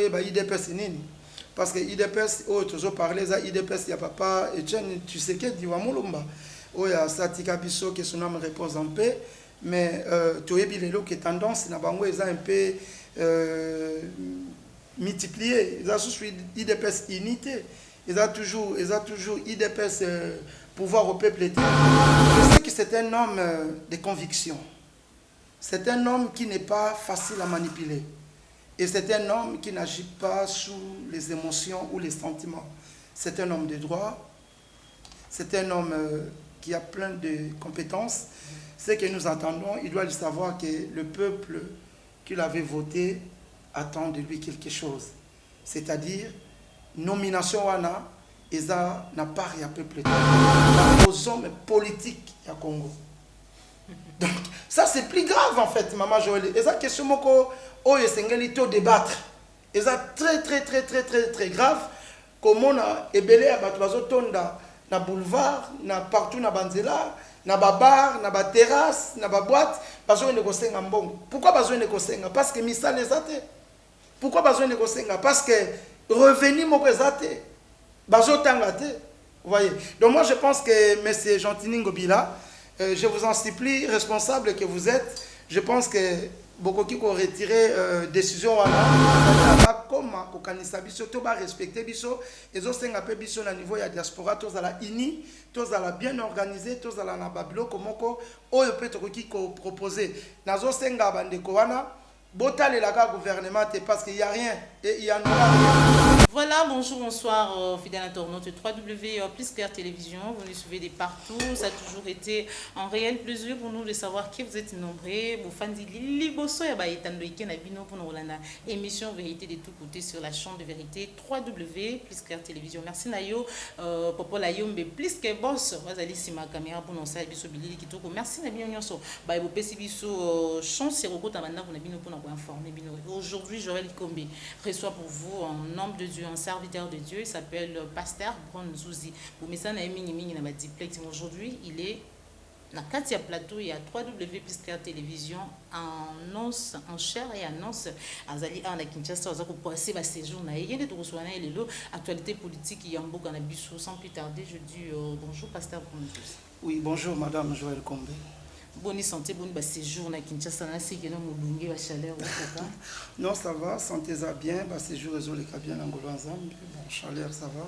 IDPS nini. Parce que IDPS, toujours parler ça IDPS, il y a papa Etienne, tu sais que dit Wamulumba. Il y a Satika Bisso qui son âme repose en paix. Mais tu as vu que tendance, n'a pas un peu multiplié. Ils ont toujours IDPS unité. Ils ont toujours IDPS pouvoir au peuple. Je sais que c'est un homme de conviction. C'est un homme qui n'est pas facile à manipuler. Et c'est un homme qui n'agit pas sous les émotions ou les sentiments. C'est un homme de droit. C'est un homme qui a plein de compétences. Ce que nous entendons, il doit le savoir que le peuple qu'il avait voté attend de lui quelque chose. C'est-à-dire, nomination wana, eza n'a pas rien peuple aux hommes politiques du Congo. Donc, ça c'est plus grave en fait, Maman Joël. Et ça, question moko, oh, il faut débattre. Et ça, très grave. Comment on a ébélé à Batouazotonda, na boulevard, na partout na Banzela, na bar, na terrasse, na boîte, besoin de kosenga mbongo. Pourquoi besoin de kosenga? Parce que misa les athées. Pourquoi besoin de kosenga? Parce que revenu moko ezate. Bazo tangate. Vous voyez. Donc moi je pense que M. Gentini Ngobila, je vous en supplie, responsable que vous êtes, je pense que beaucoup qui ont retiré décision comme kokanisa biso to ba respecter biso ezo senga pe biso na niveau ya diaspora tous à la ini tous à la bien organisé tous à la na babilo komoko oyo pe to ki ko proposer nazo senga bandeko wana botale la gouvernement parce qu'il y a rien et il y en aura rien. Voilà, bonjour, bonsoir, fidèles internautes de www.plusclair Télévision. Vous nous suivez de partout. Ça a toujours été un réel plaisir pour nous de savoir que vous êtes nombreux. Vous fans de Lili Bosso et Baïtando Ike Nabino pour nous la émission Vérité de tous côtés sur la chaîne de vérité www.plusclair Télévision. Merci Nayo, Popo Layombe, plus que boss. Vous allez sur ma caméra pour nous saluer Bisso Bilili Kitoko. Merci Nabino Nyonso. Baïbo Pessi Bisso, chance et recours Tamanda pour Nabino pour nous informer. Aujourd'hui, Joël Kombe reçoit pour vous un homme de Dieu, un serviteur de Dieu, il s'appelle Pasteur Bronzouzi. Pour mes diplex. Aujourd'hui, il est dans 4e plateau, il y a www.plusclair Télévision en chair et annonce Azali à Kinshasa pour passer ma séjour na yende to reçoit na lelo actualité politique yambo kana biso sans plus tarder je dis bonjour Pasteur Bronzouzi. Oui, bonjour Madame Joël Kombe. Bonne santé, bonne séjour na Kinshasa, na c'est que nous moulungi la chaleur. Non, ça va, santé ça bien, séjour réseau les bien en Golazam, bon chaleur ça va.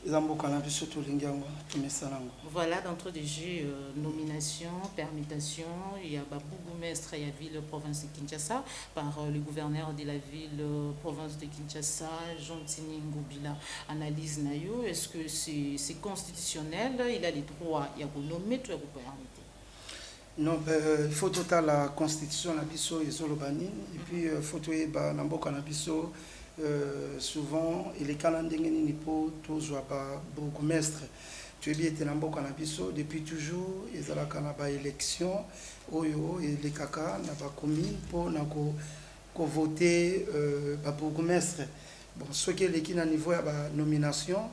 Ils ont beaucoup de surtout l'ingango, tout mes salango. Voilà, d'entre des jeux nomination, permutation, il y a Babou Boumestre, il y a ville province de Kinshasa par le gouverneur de la ville province de Kinshasa, Gentini Ngobila. Analyse nayo, est-ce que c'est constitutionnel, il a les droits, il y a pour nommer tout et pour permettre. Non, il faut tout la constitution la biso et Zolobani et puis il faut tout namboka na biso souvent il est calendrier ni pour tous pas bourgmestre tu es bien été namboka na biso depuis toujours ils ont la canaba élection oyo et les kaka na pas commune pour na ko voter bourgmestre bon ce qui est l'équipe à niveau ya nomination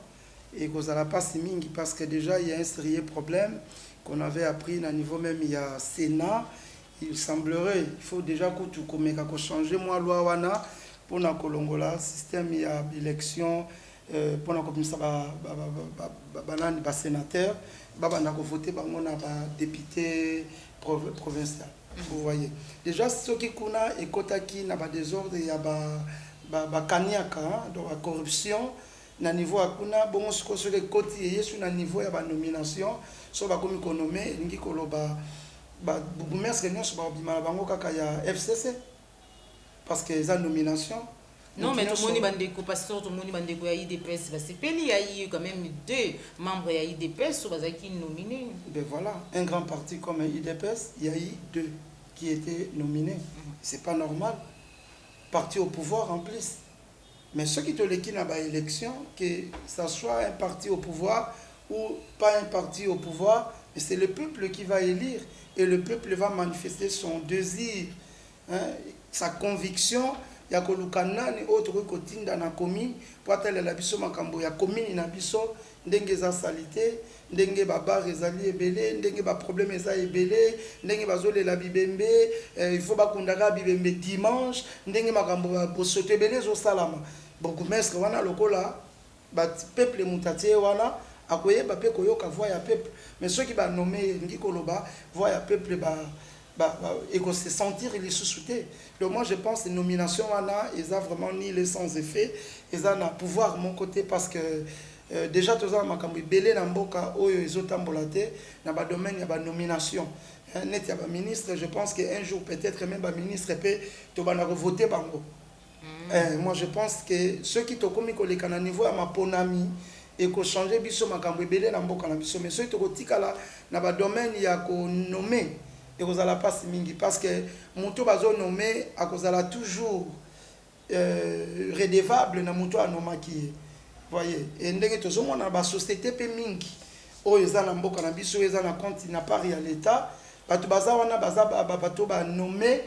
et qu'on a pas si mingi parce que déjà il y a un sérieux problème qu'on avait appris à niveau même il y a Sénat, il semblerait, il faut déjà que tout comme changer moi loi wana pour na kolongola système il y a élection pour na comme ça ba sénateur na ko voter ba ngona ba député provincial. Vous voyez. Déjà ce qui kuna et kotaki na ba désordre il y a ba kaniaka donc la corruption na niveau akuna bon ce que sur les côtés et sur na niveau ya ba nomination so ba komi konomé ngi koloba ba bourgmestre nyonso ba bimala bango kaka ya FCC parce que les nomination non mais tout le monde bandeko pasteur tout le monde bandeko ya IDPS parce que il y a eu quand même 2 membres ya IDPS so bazaki nominés. Ben voilà, un grand parti comme IDPS, il y a eu 2 qui étaient nominés. C'est pas normal. Parti au pouvoir en plus. Mais ceux qui te l'équipent dans l'élection, que ça soit un parti au pouvoir ou pas un parti au pouvoir, c'est le peuple qui va élire et le peuple va manifester son désir, hein, sa conviction ya koluka nani autre kotinda na commune po atalela biso makambo ya commune na biso ndenge eza salite ndenge babar ezali ebele ndenge baproblème eza ebele ndenge bazolela bibembe il faut bakundaka bibembe dimanche ndenge makambo bosoto ebele ezosalama bourgmestre wana lokola peuple mutatie wana akoyeba pe koyoka voix ya peuple mais ceux qui banome ngi koloba voix ya peuple et qu'on se sentir les sous-soutés. Donc moi je pense que la nomination ils ont vraiment ni les sans effet, ils ont un pouvoir de mon côté parce que déjà tous les makambi belé na mboka oyo ezotambolate na ba domaine ya ba nomination. Net ya ba ministre, je pense qu'un jour peut-être même ba ministre peut to bana voter bango. Moi je pense que ceux qui to komi ko lekana niveau ya maponami et ko changer biso makambi belé na mboka na biso mais ceux to kotikala na ba domaine ya ko nommer et vous allez pas mingi parce que muto bazo nommé à cause toujours redevable na muto anomaki voyez et ndenge tozo mona ba société pe mingi oyo eza na mboka na biso eza na compte na part ya l'état bato baza wana baza bato ba nommé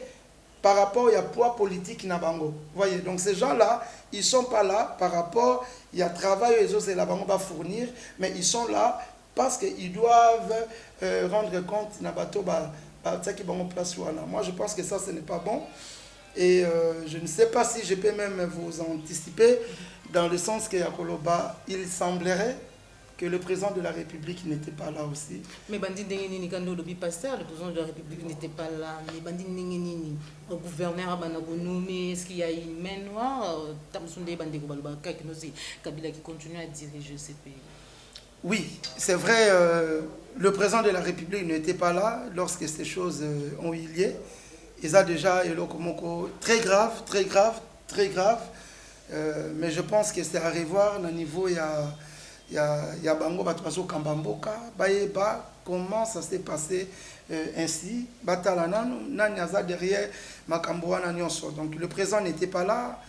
par rapport à poids politique na bango voyez donc ces gens là ils sont pas là par rapport il y a travail et autres la bango va fournir mais ils sont là parce que ils doivent rendre compte na bato ba moi je pense que ça ce n'est pas bon et je ne sais pas si je peux même vous anticiper dans le sens que Yakoloba il semblerait que le président de la République n'était pas là aussi. Mais Bandi Nini Kando Lobi Pasteur, le président de la République n'était pas là. Mais Bandi Nini, le gouverneur Abanagonoumi, est-ce qu'il y a une main noire Tamsunde Bandi Gobalbaka Kabila qui continue à diriger ces pays. Oui, c'est vrai, le président de la République n'était pas là lorsque ces choses ont eu lieu. Ils ont déjà très grave, très grave, très grave. Mais je pense que c'est à revoir au niveau il y a Bango Batwazo Kambamboka, Bayeba, comment ça s'est passé ainsi. Batalanano, Nanyaza derrière Makamboana Nyonso. Donc le président n'était pas là.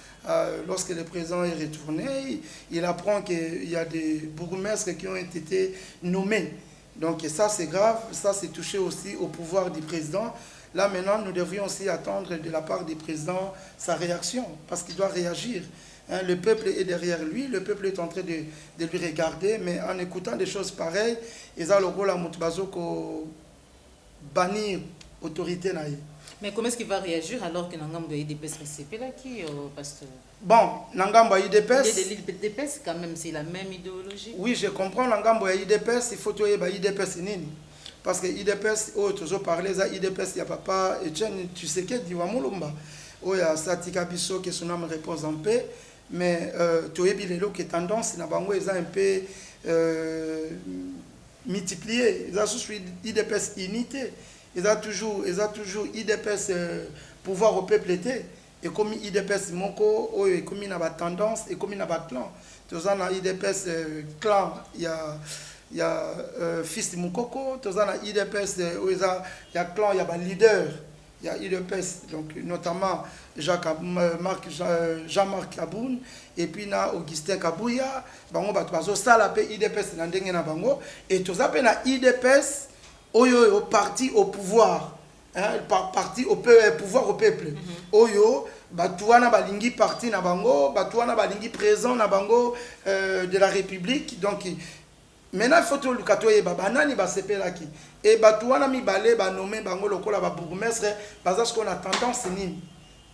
Lorsque le président est retourné, il apprend qu'il y a des bourgmestres qui ont été nommés. Donc ça c'est grave, ça c'est touché aussi au pouvoir du président. Là maintenant nous devrions aussi attendre de la part du président sa réaction, parce qu'il doit réagir. Hein, le peuple est derrière lui, le peuple est en train de lui regarder, mais en écoutant des choses pareilles, ils ont le rôle à Moutbazoko bannir l'autorité. Mais comment est-ce qu'il va réagir alors que Nangam doit IDPS RCP là qui pasteur? Bon, Nangam doit IDPS. L'IDPS quand même c'est la même idéologie. Oui, je comprends Nangam doit IDPS, il faut que IDPS nini. Parce que IDPS, oh, tu as parlé ça IDPS, il y a papa Etienne, tu sais que Diwamulumba. Oh, il y a Satika Bisso qui son âme repose en paix. Mais tu as vu que tendance, na bango est un peu multiplié. Ils ont suivi IDPS unité. Ils ont toujours IDPS pouvoir au peuple été. Et comme IDPS moko, et comme il y a tendance, et comme il y a clan. Tu as IDPS clan, il y a fils de Moukoko, tu as IDPS, il y a clan, il y a leader. Il y a IDPS, donc notamment Jean-Marc Kaboun, et puis na Augustin Kabouya, bango batwazo sala pe IDPS na ndenge na bango, et tout ça pe na IDPS oyo parti au pouvoir, hein, parti au pouvoir au peuple. Oyo batouana balingi parti na bango, batouana balingi présent na bango de la République, donc maintenant il faut que le katoye babanani basepelaki et batouana mibale ba nommé bango lokola ba bourgmestre parce qu'on a tendance ni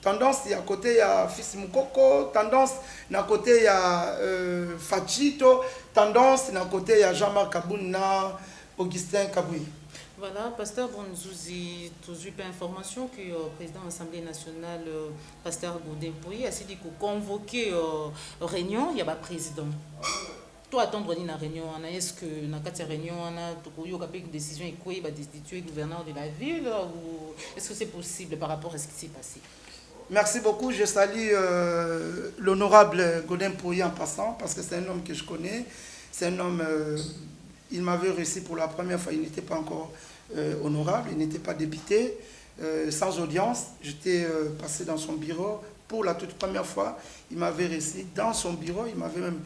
tendance il y a côté il y a fils Moukoko, tendance na côté il y a Fachito, tendance na côté il y a Jean-Marc Kaboun na Augustin Kabouy. Voilà, pasteur Bonzouzi, tu as eu information que le président de l'Assemblée nationale, pasteur Godin Pouy, a dit qu'il convoqué réunion, il y a pas président. Toi, attendre une réunion, est-ce que dans cette réunion, tu as une décision et quoi, il va destituer le gouverneur de la ville ou est-ce que c'est possible par rapport à ce qui s'est passé? Merci beaucoup. Je salue l'honorable Godin Pouy en passant parce que c'est un homme que je connais. C'est un homme, il m'avait reçu pour la première fois, il n'était pas encore honorable, il n'était pas député, sans audience. J'étais passé dans son bureau pour la toute première fois. Il m'avait reçu dans son bureau, il m'avait même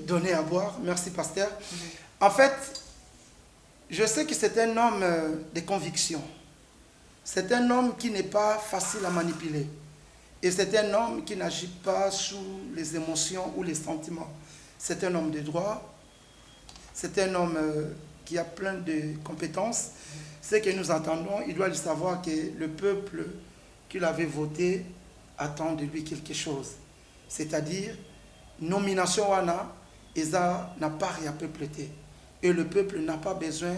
donné à boire. Merci, pasteur. En fait, je sais que c'est un homme de conviction. C'est un homme qui n'est pas facile à manipuler. Et c'est un homme qui n'agit pas sous les émotions ou les sentiments. C'est un homme de droit. C'est un homme qui a plein de compétences. Ce que nous entendons, il doit le savoir que le peuple qu'il avait voté attend de lui quelque chose. C'est-à-dire, nomination wana, Eza n'a pas rien peuple. Et le peuple n'a pas besoin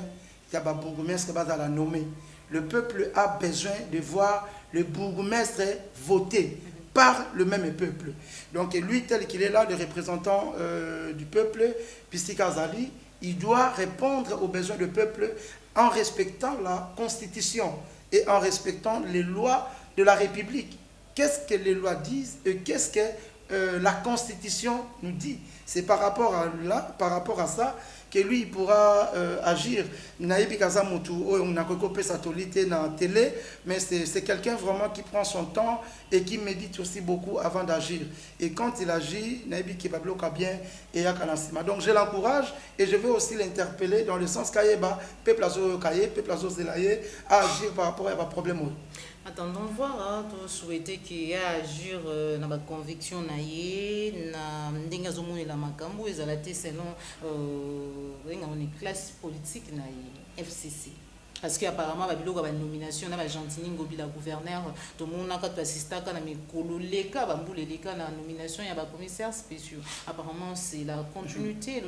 de bourgmestre à la nommer. Le peuple a besoin de voir le bourgmestre voté par le même peuple. Donc lui, tel qu'il est là, le représentant du peuple, Pistika Zali, il doit répondre aux besoins du peuple en respectant la Constitution et en respectant les lois de la République. Qu'est-ce que les lois disent et qu'est-ce que la Constitution nous dit? C'est par rapport à ça que lui il pourra agir. Naïbi Kazamutu, on a copé satellite dans la télé, mais c'est quelqu'un vraiment qui prend son temps et qui médite aussi beaucoup avant d'agir. Et quand il agit, Naïbi Kibabloka bien et Yakanassima. Donc je l'encourage et je veux aussi l'interpeller dans le sens qu'Aïba, peuple azo Kaye, peuple azo Zelaye, à agir par rapport à un problème. Attendons voir, hein, tu souhaitais qu'il y ait à agir dans la conviction naïe, na ndinga zomo et la makambo, et zalate selon une classe politique naïe, FCC. Parce qu'apparemment, il y a une nomination, il y a Gentini Ngobi, la gouverneur, tout le monde a assisté à la nomination, il y a des commissaires spéciaux. Apparemment, c'est la continuité.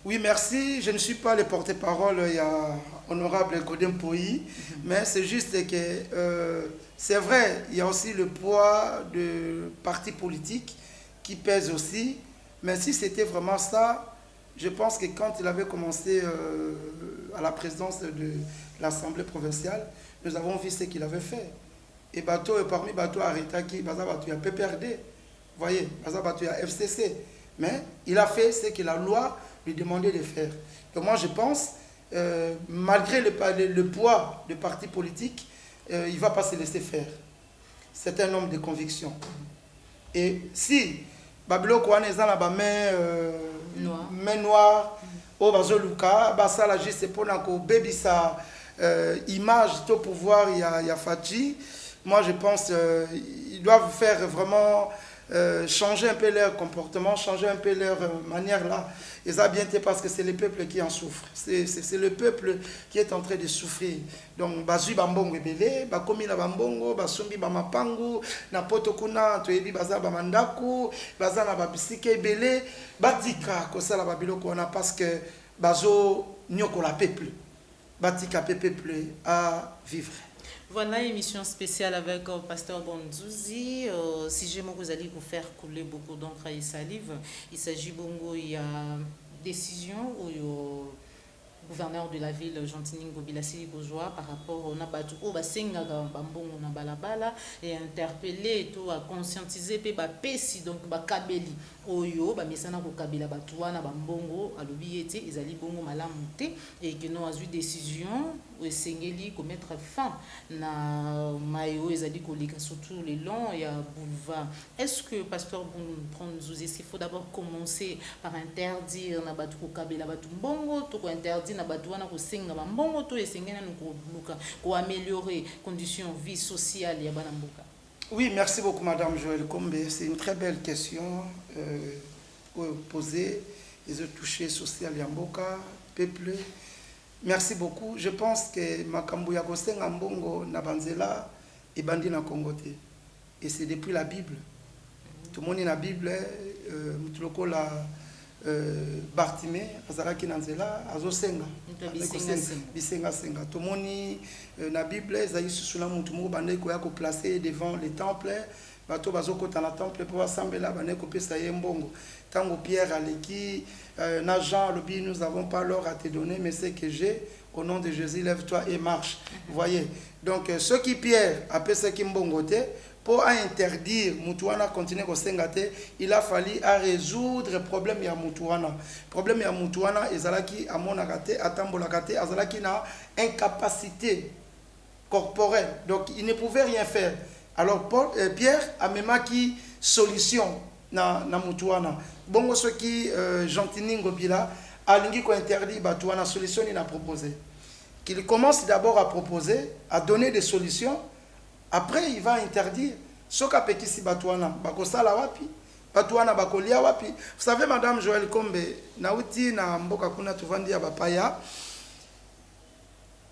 Oui, merci. Je ne suis pas le porte-parole, il y a honorable Godem Poyi, mais c'est juste que c'est vrai, il y a aussi le poids de partis politiques qui pèsent aussi, mais si c'était vraiment ça, je pense que quand il avait commencé à la présidence de l'Assemblée provinciale, nous avons vu ce qu'il avait fait. Et parmi Bateau Aretaki, Baza Batou a PPRD, vous voyez, Baza Batou a FCC. Mais il a fait ce que la loi lui demandait de faire. Donc moi je pense, malgré le poids du parti politique, il ne va pas se laisser faire. C'est un homme de conviction. Et si Babilo Kouane est dans la main noire, au bazoluka, basa la juste pour nako baby sa image de pouvoir il y a Fadji. Moi je pense ils doivent faire vraiment changer un peu leur comportement, changer un peu leur manière là. Et ça bien été parce que c'est le peuple qui en souffre. C'est le peuple qui est en train de souffrir. Donc bazui bambongo ebele, bakomi na bambongo, basumbi bamapangu, na poto kuna toyebi baza bamandaku, baza na babisike ebele, batika kosala babiloko wana parce que bazo nyoko la peuple. Batika peuple à vivre. Voilà, émission spéciale avec Pasteur Bonzouzi. Si j'aime que vous allez vous faire couler beaucoup d'encre et salive, il s'agit bongo, il y a décision où gouverneur de la ville Gentini Ngobi Bourgeois par rapport au Nabatu au Basenga Bambongo na balabala et interpeller tout à conscientiser pe ba pesi donc ba kabeli oyo ba mesana ko kabela batuana bambongo alobi ete ezali bongo malamu te et que nous avons eu décision ou sengeli ko mettre fin na mayo ezali ko lika surtout les longs et à boulevard. Est-ce que pasteur Bonzouzi il faut d'abord commencer par interdire na batu ko kabela batu mbongo to ko interdire na batuana ko senga mbongo to esengena ko luka ko améliorer conditions vie sociale ya bana mboka? Oui, merci beaucoup Madame Joël Kombe. C'est une très belle question posée. Ils ont touché social Yamboka, peuple. Merci beaucoup. Je pense que Makambu ya kosenga mbongo na banzela et bandi na Congoté. Et c'est depuis la Bible. Tout le monde est dans la Bible. Mutuloko la Bartimée, azalaki nanzela, azosenga. Bisenga senga. Tout le monde est dans la Bible. Zayi susula mutumo bande ko ya ko placer devant les temples. Bato bazoko dans la temple pour assembler là bande ko pesa yembongo. Tango Pierre aleki na Jean lobi nous n'avons pas l'or à te donner mais c'est que j'ai au nom de Jésus lève-toi et marche. Vous voyez. Donc ceux qui Pierre appelle ce qui mbongote pour interdire Moutouana continuer au Sengate, il a fallu à résoudre le problème ya Moutouana. Le problème ya Moutouana ezalaki à monakate, à tambolakate, azalaki na incapacité corporelle. Donc il ne pouvait rien faire. Alors Pierre a même qui solution na Moutouana. Bongo ce qui Gentini Ngobila alingi ko interdit Batouana solution il a proposé. Qu'il commence d'abord à proposer, à donner des solutions Après, il va interdire. Soka pekisi batuana, bakosala wapi, batuana bakolia wapi. Vous savez, Madame Joël Kombe, nauti na mboka kuna tuvandi ya bapaya,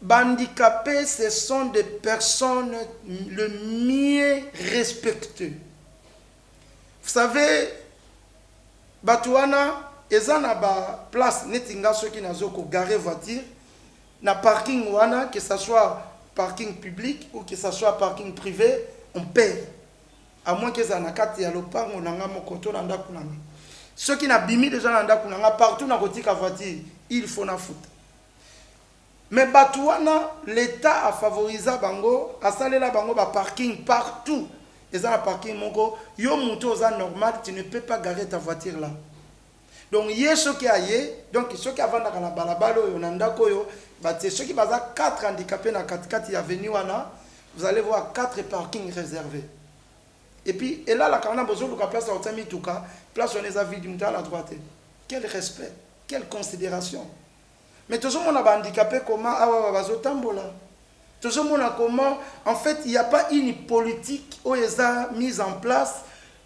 bandicapés, ce sont des personnes le mieux respectées. Vous savez, batuana, eza na ba place netinga soki nazoko garer voiture, na parking wana, que ce soit parking public ou que ce soit parking privé, on paye. À moins que ça na kati ya lopango nanga mokoto na ndaku nanga. Ceux qui na bimi déjà na ndaku nanga partout na kotika voiture, il faut na foot. Mais batuana, l'État a favorisé bango, a salela bango ba parking partout. Et ça na parking moko, yo muto za normal, tu ne peux pas garer ta voiture là. Donc yé ceux qui aillé, donc ceux qui avant na balabalo yo na ndako yo, ceux qui baza 4 handicapés na katikati ya avenue wana, vous allez voir 4 parkings réservés. Et puis, et là, la carana besoin de la place à Otami Touka, place où on les a vus à la droite. Quel respect, quelle considération. Mais tout le monde a handicapé comment tout le monde a comment, en fait, il n'y a pas une politique où ils ont mise en place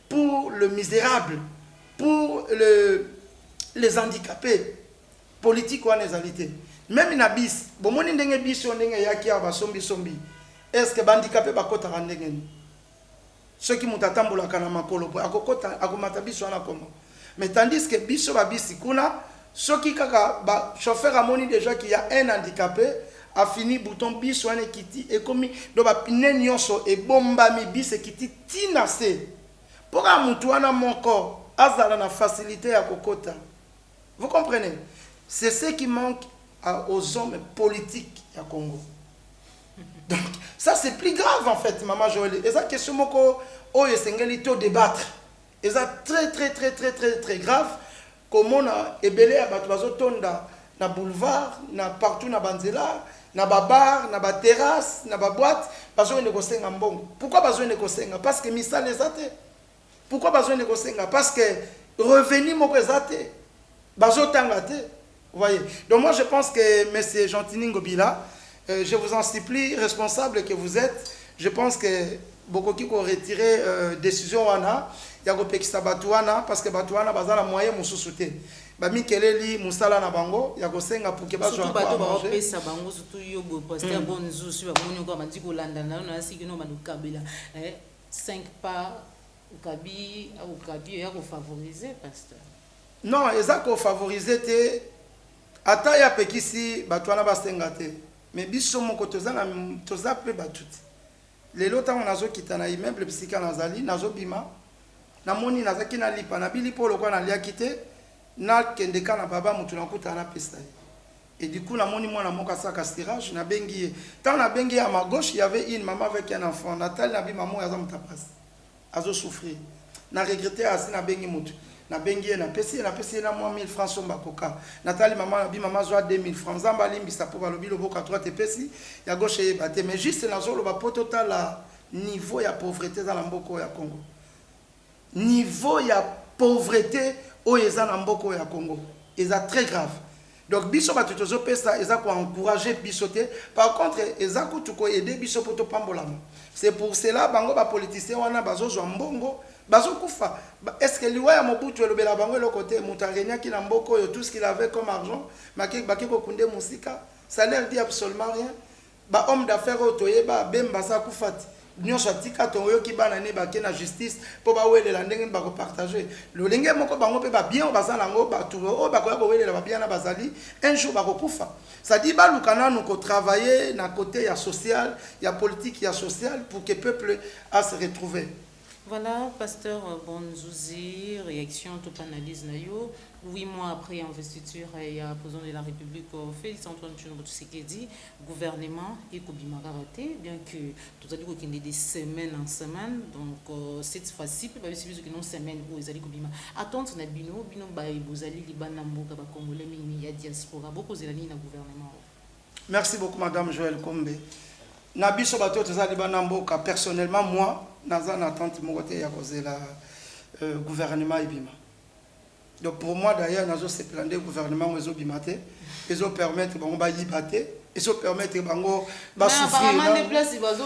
pour le misérable, pour les handicapés. Politique ou anésalité. Même une abysse, bon, mon indenge bis on ndenge yaki aba sombi sombi. Est-ce que handicapé ba kota ndenge ni? Ceux qui mutatambola kana makolo po akokota akomata biso na comment. Mais tandis que biso ba bisi kuna, ceux qui kaka ba chauffeur a moni déjà qu'il y a un handicapé a fini bouton biso ane kiti et comme do ba pine nyonso e bomba mi bis e kiti tinase. Pour un mutu wana moko azala na facilité à kokota. Vous comprenez? C'est ce qui manque aux hommes politiques à Congo. Donc, ça c'est plus grave en fait, Maman Joël. Et ça, question moko, oh, il faut débattre. Et ça, très grave. Comme on a ébélé à Batouazo Tonda, na boulevard, na partout na Banzela, na bar, na terrasse, na boîte, besoin de gosenga mbongo. Pourquoi besoin de gosenga? Parce que misa les athées. Pourquoi besoin de gosenga? Parce que revenu moko les athées. Bazo tangate. Vous voyez. Donc moi je pense que M. Gentini Ngobila, je vous en supplie, responsable que vous êtes, je pense que beaucoup qui ont retiré décision wana, ya ko pekisa batuana parce que batuana bazala moyen mususuté. Ba mikeleli musala na bango ya ko senga pour que bazo surtout bato ba pesa bango surtout yo go poster bon nzusu ba moni ko mandi ko landa na sikino malukabela 5 pas ukabi ya ko favoriser pasteur. Non, eza ko favoriser te ata ya pekisi batuana basenga te. Mais biso moko toza pe batuti. Lelo tango nazo kita na immeuble bisika nazali nazo bima na moni nazaki na lipa na bilipo lokwa na lia kite na kendeka na baba mutu na kuta na pesa. Et du coup na moni mwana moka saka stirage na bengi tant na bengi à ma gauche il y avait une maman avec un enfant Natal na bi maman yaza mutapas azo souffrir na regretter asi na bengi mutu na bengi na pesi na moi 1000 francs somba koka Nathalie maman na bi maman zo 2000 francs zamba limbisa po balobi loboka 3 te pesi ya gauche e baté mais juste na zo lo ba po total la niveau ya pauvreté dans la mboko ya Congo niveau ya pauvreté o eza na mboko ya Congo eza très grave. Donc biso ba tutozo pesa eza ko encourager bisoté par contre eza ko tuko aider biso poto pambolama. C'est pour cela bango ba politiciens wana bazo zo mbongo bazo kufa. Est-ce que liwa ya Mobutu elobela bango le côté mutarenya ki na mboko yo tout ce qu'il avait comme argent maki ko kunde musika ça leur dit absolument rien. Ba homme d'affaires otoyeba bemba sa kufati nyonso atika toyo ki bana ne ba ke na justice po ba welela ndenge ba ko partager le lenge moko bango pe ba bien bazala ngo ba tout o ba ko welela ba bien na bazali un jour ba ko kufa ça dit ba lukana nous ko travailler na côté ya social ya politique ya social pour que peuple a se retrouver. Voilà, pasteur Bonzouzi, réaction, toute analyse. 8 mois après investiture, il y a le président de la République, Félix Antoine Tshisekedi, gouvernement et Kobimarate, bien que tout à l'heure qu'il y ait des semaines en semaine, donc cette fois-ci, il y a une semaine où ils allaient Kobima. Attendre na bino bozali libana mboka ba congolais mini ya diaspora, beaucoup zelani na gouvernement. Merci beaucoup madame Joël Kombe. Na biso bato tezali bana mboka personnellement moi naza na attente mon côté ya cause la gouvernement ibima. Donc pour moi d'ailleurs nazo se plander gouvernement wezo bimate ezo permettre bon ba yibate et se permettre bango Mais souffrir. apparemment, des places, ils vont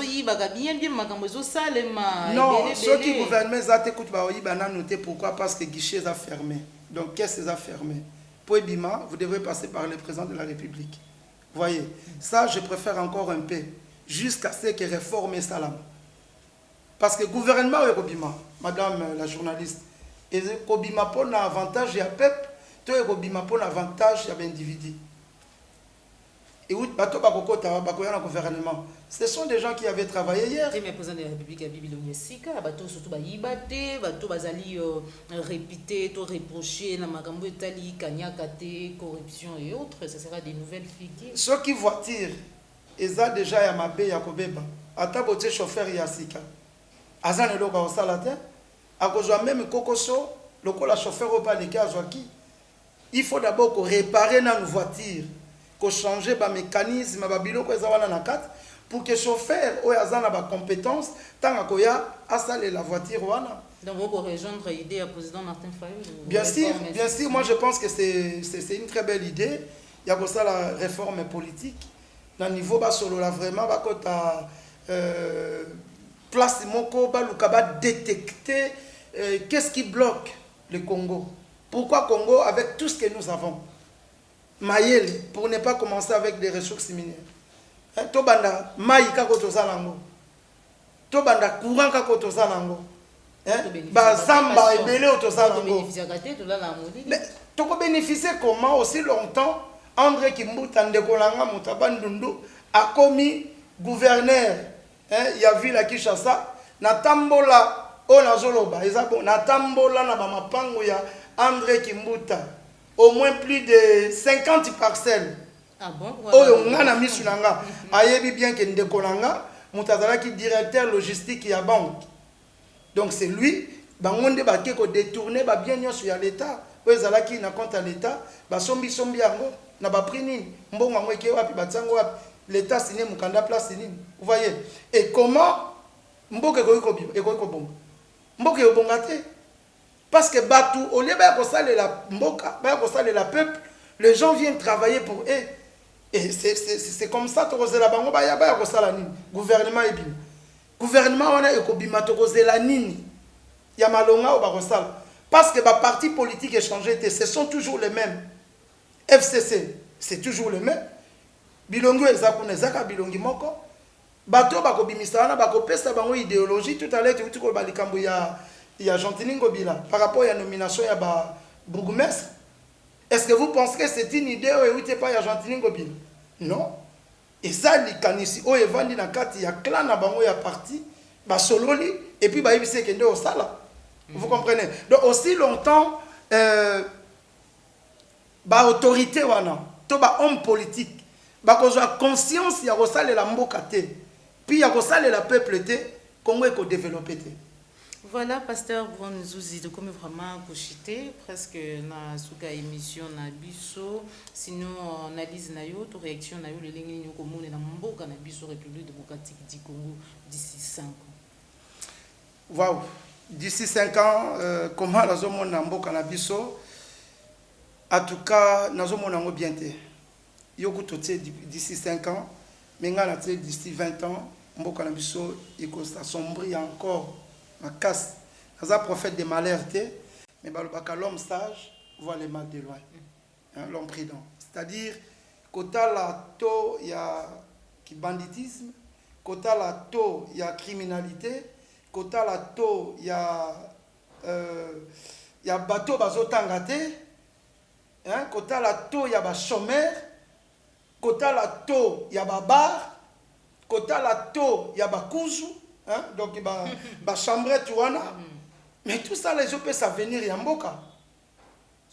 bien, makambo salema. Non, ceux qui gouvernent, ça t'écoute, noter pourquoi? Parce que guichet est fermé. Donc, qu'est-ce qu'ils ont fermé? Pour Ebima, vous devrez passer par le président de la République. Vous voyez, ça, je préfère encore un peu, jusqu'à ce que réforme Salam. Parce que le gouvernement est Ebima, madame la journaliste, et Ebima pour l'avantage, il y a peuple, tout Ebima pour l'avantage, il y a l'individu. Et où bateau bakokota bakoya gouvernement. Ce sont des gens qui avaient travaillé hier. Mais président de la République a bibi l'Onyesika, bateau surtout baibate, bateau bazali répéter, tout reprocher na makambo etali kanyakate, corruption et autres, ce sera des nouvelles figures. Ceux qui voiture, ils ont déjà ya mabe ya kobeba. Ata bote chauffeur ya sika. Azan eloka osala te. Akozwa même kokoso, lokola chauffeur opa leki azwaki. Il faut d'abord réparer na voiture. Changer le mécanisme pour que le chauffeur ait des compétences tant qu'il a la voiture. Donc vous pouvez rejoindre l'idée du président Martin Fayulu. Bien sûr, moi je pense que c'est une très belle idée. Il y a ça la réforme politique. Dans le niveau solo là vraiment place moko détecter qu'est-ce qui bloque le Congo. Pourquoi Congo avec tout ce que nous avons? Mayel, pour ne pas commencer avec des ressources minières. Tobanda maï kako tozalango. Tobanda courant kako tozalango. Bazamba ebele tozalango. Mais toko bénéficier comment aussi longtemps André Kimbuta ndekolanga mutabandundu a commis gouverneur il y a vu la Kinshasa na tambola o nazoloba ezabo na tambola na ba mapango ya André Kimbuta. Au moins plus de 50 parcelles. Ah bon? Oyo ngana misunanga. Ayebi bien que ndekolanga, mutazala ki directeur logistique ya banque. Donc c'est lui, bangonde ba ke ko détourner ba bien nyoso ya l'état. Oyezala ki na compte à l'état, ba sombi yango na ba prix nini. Mbongo ngo ke wapi batsango wapi. L'état signé mukanda place nini. Vous voyez? Et comment mboke ko ikobi e ko ikobonga. Mboke yo bonga te. Parce que Batou, au lieu de la mboka, la peuple, les gens viennent travailler pour eux. Et c'est comme ça que la bango baya la nini. Gouvernement est bien. Gouvernement on a ekobima to la nini. Ya malonga o bakosala. Parce que ba parti politique échangé, ce sont toujours les mêmes. FCC, c'est toujours les mêmes. Bilongo ezakuna zaka bilongi moko. Bato bakobimisa na bakopesa bango idéologie tout à l'heure tu ko balikambo ya il y a Gentini Ngobila par rapport à la nomination de bourgmestre. Est-ce que vous pensez que c'est une idée où il n'y a pas Gentini Ngobila? Non. Et ça, les canissi, où ils vendent dans il y a clan à bango, il y a parti, sololi, et puis il y a des au sala. Vous comprenez? Donc aussi longtemps, autorité wana, to homme politique, qu'on a conscience il y a rosale la mbokate, puis il y a rosale la peuple Congo est développé. Voilà, pasteur Bronzouzi, de comme vraiment couchité, presque na suka émission na biso, sinon analyse na yo, to réaction na yo, le lingi nyo komone na mboka na biso République démocratique du Congo d'ici 5 ans. Waouh, d'ici 5 ans, comment la zone na mboka na biso? En tout cas, na zone na bien te. Yo kutote d'ici 5 ans, mais ngana te d'ici 20 ans, mboka na biso iko s'assombrir encore. Ma casse, un prophète de malheur, mais l'homme sage voit les mal de loin. L'homme prudent. C'est-à-dire, quand la taux, il y a banditisme, quand la taux, il y a criminalité, quand la taux, il y a bateau bazotangate, quand la taux, il y a chômeur, quand la taux, il y a bar, quand la taux, il y a kuzu. Donc, il y a chambre, mais tout ça, les gens peuvent s'avenir et en boka.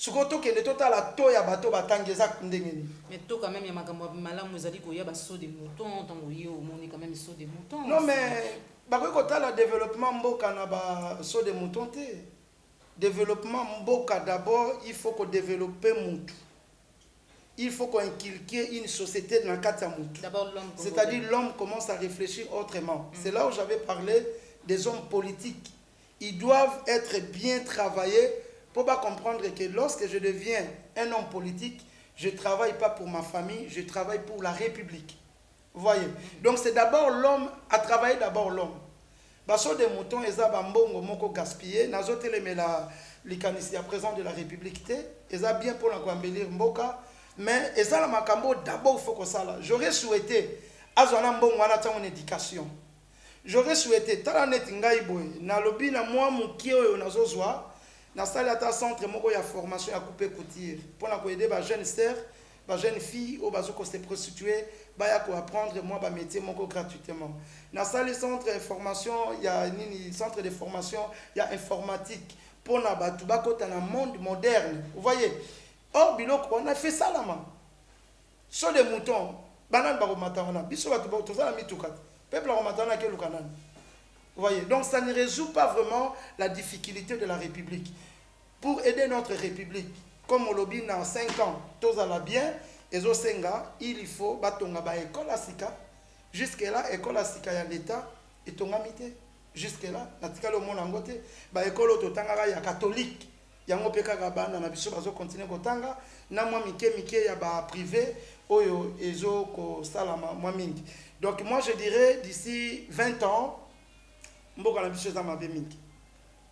Ce que tu as total la to ya bateau batangeza ndengeni. Mais toi quand même il y a malam mozali ko ya ba saut de mouton tant que yo moni quand même saut de mouton. Non mais ba ko la développement mboka na ba saut de mouton te. Développement mboka d'abord, il faut qu'on développe mutu. Il faut qu'on inculque une société dans le cadre de mutu. C'est-à-dire l'homme commence à réfléchir autrement. C'est là où j'avais parlé des hommes politiques. Ils doivent être bien travaillés pour pas comprendre que lorsque je deviens un homme politique, je ne travaille pas pour ma famille, je travaille pour la République. Vous voyez? Donc c'est d'abord l'homme, à travailler d'abord l'homme. Baso de mouton, eza bambongo moko gaspillé, nazotele mais la likanisi à présent de la République te, eza bien pour la kwambelir mboka, mais eza la makambo d'abord faut que ça là. J'aurais souhaité azwana mbongo wana tango en éducation. J'aurais souhaité tala net ngai boy, na lobi na moi mukie oyo nazozwa, na sali ata centre moko ya formation ya couper couture pour na ko aider ba jeunes sœurs, ba jeunes filles au bazo ko se prostituer, ba ya ko apprendre moi ba métier moko gratuitement. Na sali centre de formation, il y a nini centre de formation, il y a informatique pour na batu ba kota na monde moderne. Vous voyez? Or biloko on a fait ça là man. Sur les moutons, banan ba ko matana, biso batu ba to za mitukat. Peuple ba matana ke lukanan. Vous voyez? Donc ça ne résout pas vraiment la difficulté de la République. Pour aider notre République, comme au lobby dans 5 ans, tous à la bien, et au Senga, il faut batonga ba école à Sika. Jusque là, école à Sika ya l'État et ton amité. Jusque là, natika le monde angote, ba école totanga ya catholique. Yango peka gabana na biso bazo continuer kotanga, na mwa mike ya ba privé oyo ezo ko salama mwa mingi. Donc moi je dirais d'ici 20 ans, mboka na biso za mabe mingi.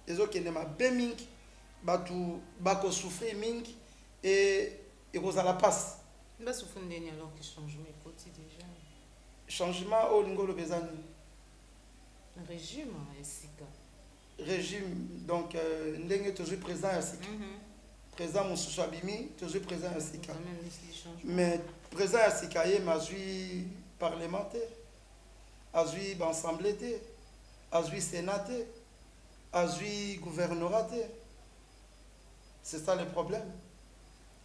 Ezo kende mabe mingi, batu bako souffrir mingi et kozala passe. Ba souffrir ndeni alors que changement côté déjà. Changement au ngolo bezani. Régime Sika. Régime donc ndenge toujours présent à Sika. Présent Moussoussou Abimi, toujours présent à Sika. Mais présent à Sika yé mazui parlementaire, azui assemblée té, azui sénat té, azui gouvernorat té. C'est ça le problème.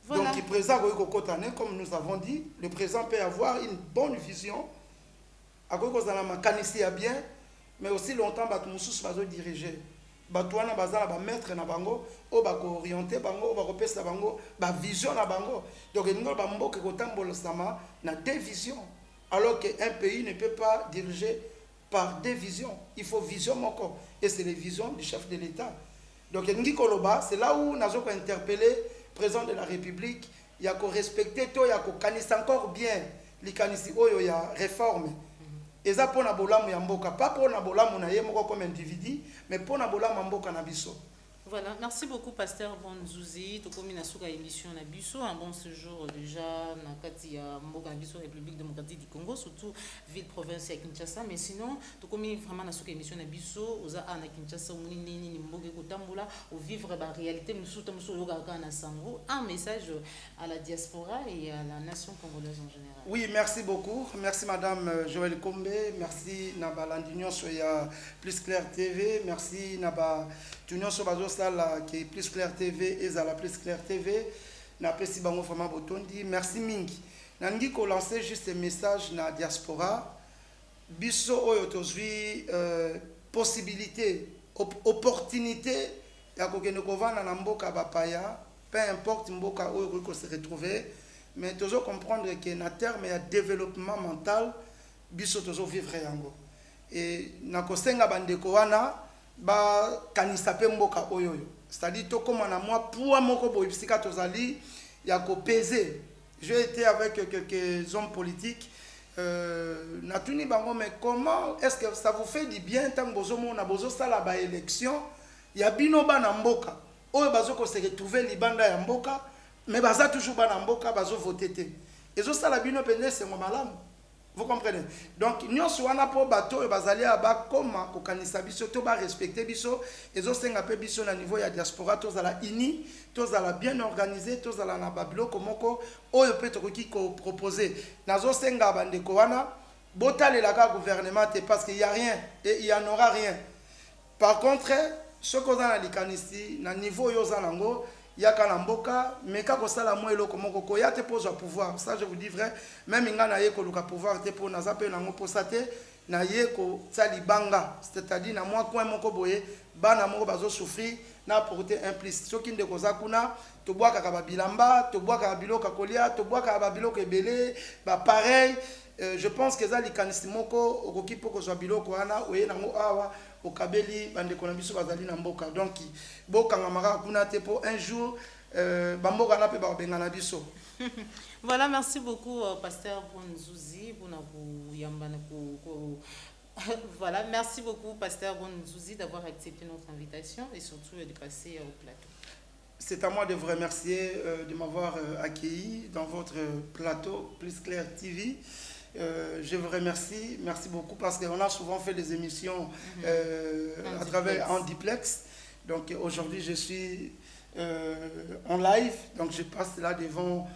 Voilà. Donc, le président, comme nous avons dit, le président peut avoir une bonne vision. À cause de la mécanique bien, mais aussi longtemps, Batmoussous va diriger. Batouana Bazala va mettre na bango, ou va orienter bango, ou va repérer bango, va vision na bango. Donc, nous avons que Gotambolosama na deux visions. Alors qu'un pays ne peut pas diriger par deux visions. Il faut vision encore. Et c'est les visions du chef de l'État. Donc, c'est là où nous avons interpellé le président de la République. Il y a qu'à respecter tout, il y a qu'à canaliser encore bien les canaliser, il y a réforme. Et ça pour nabola muyamboka, pas pour nabola munayemoko comme individu, mais pour nabola mamboka nabiso. Voilà, merci beaucoup Pasteur Bonzouzi. Tokomi na suka émission na biso, un bon séjour déjà na kati ya mboka na biso République démocratique du Congo, surtout ville province ya Kinshasa, mais sinon tokomi vraiment na suka émission na biso, oza na Kinshasa muni nini ni mboka ko tambola, au vivre ba réalité musuta muso yoga na sango, un message à la diaspora et à la nation congolaise en général. Oui, merci beaucoup. Merci madame Joël Kombe, merci Naba Landignon soya Plus Clair TV, merci Naba Tunion Sobazo Sala qui est Plus Clair TV et Zala Plus Clair TV. Na pesi bango vraiment botondi. Merci mingi. Nangi ko lancer juste un message na diaspora. Biso oyo tozwi possibilité, opportunité ya kokende kovana na mboka bapaya, peu importe mboka oyo ko se retrouver, mais tozo comprendre que na terme ya développement mental biso tozo vivre yango. Et na kosenga bandeko wana ba kanisa pe mboka oyo. C'est-à-dire to comme na moi pour moko boyisika tozali ya ko peser. J'ai été avec quelques hommes politiques natuni bango, mais comment est-ce que ça vous fait du bien tant bozo mona bozo sala ba élection ya bino bana mboka oyo bazo ko se retrouver libanda ya mboka, mais baza toujours bana mboka bazo voter te. Ezo sala bino pende c'est mo malamu. Vous comprenez? Donc, nous sommes pour bateau et bazali à bas comme kokanisa biso to ba respecter biso et zo senga pe biso na niveau ya diaspora tous à la ini, tous à la bien organisé, tous à la na babilo komoko oyo pe to ki ko proposer. Na zo senga bandeko wana botale la ka gouvernement parce qu'il y a rien et il y en aura rien. Par contre, ce qu'on a na likanisi na niveau yo zanango yaka na mboka meka ko sala mo eloko moko ko ya te pose pouvoir. Ça je vous dis vrai, même ngana ye ko luka pouvoir te po na zape na ngo posate na ye ko tsali banga, c'est-à-dire na moi coin moko boye bana moko bazo souffrir na porter implice soki nde ko zakuna to bwaka ka bilamba, to bwaka biloka kolia, to bwaka ba biloko ebele ba pareil. Je pense que ça likanisi moko okoki poko zo biloko wana oye nango awa au kabeli bande konabiso bazali na mboka. Donc boka ngamaka kuna te po un jour bamboka na pe ba benga na biso. Voilà, merci beaucoup, Pasteur Bonzouzi. Voilà, merci beaucoup, Pasteur Bonzouzi, d'avoir accepté notre invitation et surtout de passer au plateau. C'est à moi de vous remercier de m'avoir accueilli dans votre plateau Plus Clair TV. Je vous remercie, merci beaucoup parce qu'on a souvent fait des émissions à travers en duplex. Donc aujourd'hui je suis en live, donc je passe là devant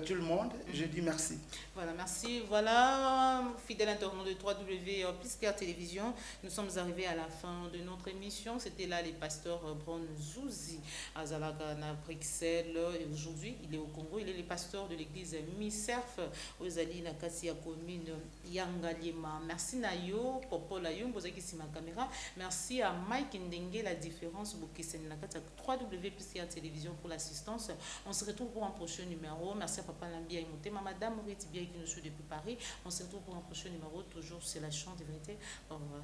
tout le monde. Je dis merci. Voilà, merci. Voilà, fidèle internaute de 3W Plus Clair Télévision, nous sommes arrivés à la fin de notre émission. C'était là les pasteurs Bonzouzi à Zalagana, Bruxelles. Et aujourd'hui, il est au Congo. Il est le pasteur de l'église Miserf, aux Ali Nakasi, à commune Yangalima. Merci Nayo, Popo Layum, vous avez ma caméra. Merci à Mike Ndenge, la différence, Bokisen Nakata, 3W Plus Clair Télévision pour l'assistance. On se retrouve pour un prochain numéro. Merci à Papa Lambia et Madame Maurice Bien qui nous suit depuis Paris. On se retrouve pour un prochain numéro. Toujours, c'est la chance de vérité. Au revoir.